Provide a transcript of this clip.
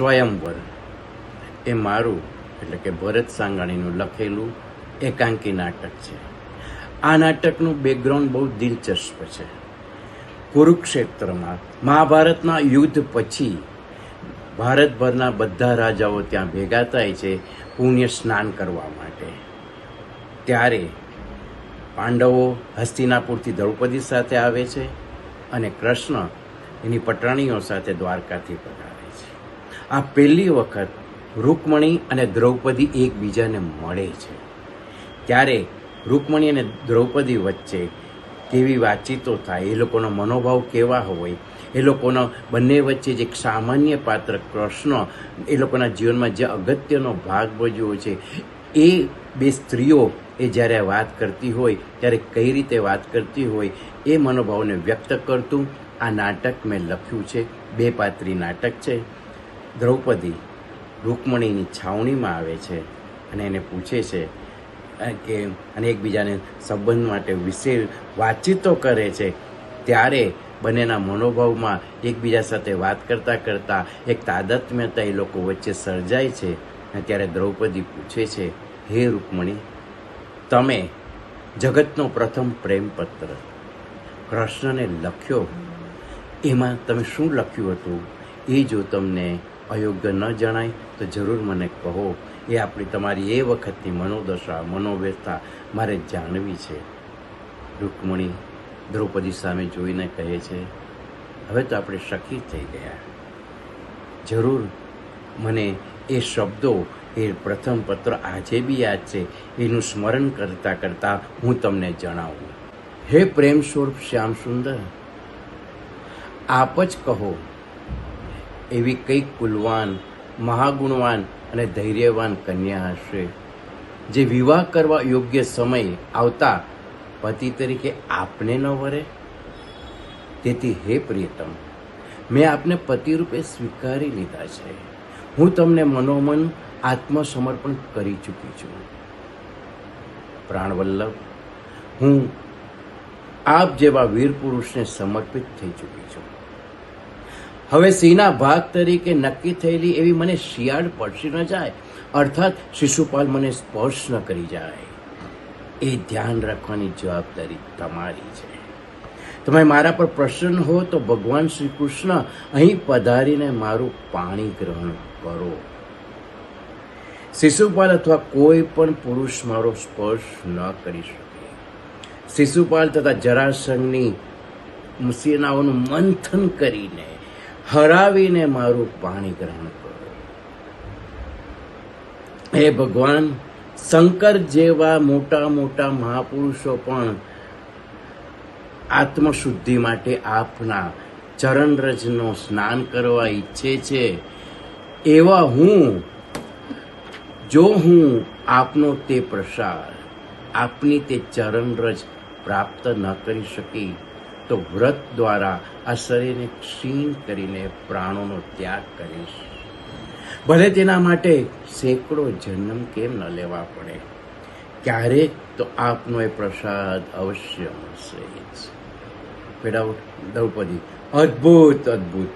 સ્વયંવર એ મારું એટલે કે ભરત સાંગાણીનું લખેલું એકાંકી નાટક છે. આ નાટકનું બેકગ્રાઉન્ડ બહુ દિલચસ્પ છે. કુરુક્ષેત્રમાં મહાભારતના યુદ્ધ પછી ભારતભરના બધા રાજાઓ ત્યાં ભેગા થાય છે પુણ્ય સ્નાન કરવા માટે. ત્યારે પાંડવો હસ્તિનાપુરથી દ્રૌપદી સાથે આવે છે અને કૃષ્ણ એની પટરાણીઓ સાથે દ્વારકાથી પધારે છે. આ પહેલી વખત રૂકમણી અને દ્રૌપદી એકબીજાને મળે છે. ત્યારે રૂકમણી અને દ્રૌપદી વચ્ચે કેવી વાતચીતો થાય, એ લોકોનો મનોભાવ કેવા હોય, એ લોકોનો બંને વચ્ચે જે એક સામાન્ય પાત્ર કૃષ્ણ એ લોકોના જીવનમાં જે અગત્યનો ભાગ ભજવ્યો છે, એ બે સ્ત્રીઓ એ જ્યારે વાત કરતી હોય ત્યારે કઈ રીતે વાત કરતી હોય એ મનોભાવને વ્યક્ત કરતું આ નાટક મેં લખ્યું છે. બે પાત્રી નાટક છે. દ્રૌપદી રૂકમણીની છાવણીમાં આવે છે અને એને પૂછે છે કે અને એકબીજાને સંબંધ માટે વિશે વાતચીતો કરે છે. ત્યારે બંનેના મનોભાવમાં એકબીજા સાથે વાત કરતાં કરતાં એક તાદાત્મ્યતા એ લોકો વચ્ચે સર્જાય છે. અને ત્યારે દ્રૌપદી પૂછે છે, હે રૂકમણી, તમે જગતનો પ્રથમ પ્રેમપત્ર કૃષ્ણને લખ્યો, એમાં તમે શું લખ્યું હતું એ જો તમને અયોગ્ય ન જણાય તો જરૂર મને કહો. એ તમારી એ વખતની મનોદશા, મનોવ્યથા મારે જાણવી છે. રૂકમણી દ્રૌપદી સામે જોઈને કહે છે, હવે તો આપણે સખી થઈ ગયા. જરૂર મને એ શબ્દો, એ પ્રથમ પત્ર આજે બી યાદ છે. એનું સ્મરણ કરતાં કરતાં હું તમને જણાવું. હે પ્રેમ સ્વરૂપ શ્યામ સુંદર, આપ જ કહો, એવી કઈ કુલવાન, મહાગુણવાન અને ધૈર્યવાન કન્યા હશે જે વિવાહ કરવા યોગ્ય સમય આવતા પતિ તરીકે આપને ન વરે? તેથી હે પ્રિયતમ, મેં આપને પતિ રૂપે સ્વીકારી લીધા છે. હું તમને મનોમન આત્મસમર્પણ કરી ચૂકી છું. પ્રાણવલ્લભ, હું આપ જેવા વીર પુરુષને સમર્પિત થઈ ચૂકી છું. હવે સિંહના ભાગ તરીકે નક્કી થયેલી એવી મને શિયાળ પડશી ન જાય, અર્થાત શિશુપાલ મને સ્પર્શ ન કરી જાય, એ ધ્યાન રાખવાની જવાબદારી તમારી છે. તમે મારા પર પ્રસન્ન હો તો ભગવાન શ્રી કૃષ્ણ અહીં પધારીને મારું પાણી ગ્રહણ કરો. શિશુપાલ અથવા કોઈ પણ પુરુષ મારો સ્પર્શ ન કરી શકે. શિશુપાલ તથા જરાસંઘની સેનાઓનું મંથન કરીને હરાવીને મારું પાણી ગ્રહણ કરો. હે ભગવાન, શંકર જેવા મોટા મોટા મહાપુરુષો પણ આત્મશુદ્ધિ માટે આપના ચરણરજનો સ્નાન કરવા ઈચ્છે છે. એવા જો હું આપનો તે પ્રસાદ, આપની તે ચરણરજ પ્રાપ્ત ન કરી શકી તો વ્રત દ્વારા આ શરીરને ક્ષીણ કરીને પ્રાણોનો ત્યાગ કરીશ. ભલે તેના માટે સેંકડો જન્મ કેમ ન લેવા પડે, ક્યારેક તો આપનો એ પ્રસાદ અવશ્ય મળશે જ. દ્રૌપદી, અદ્ભુત અદ્ભુત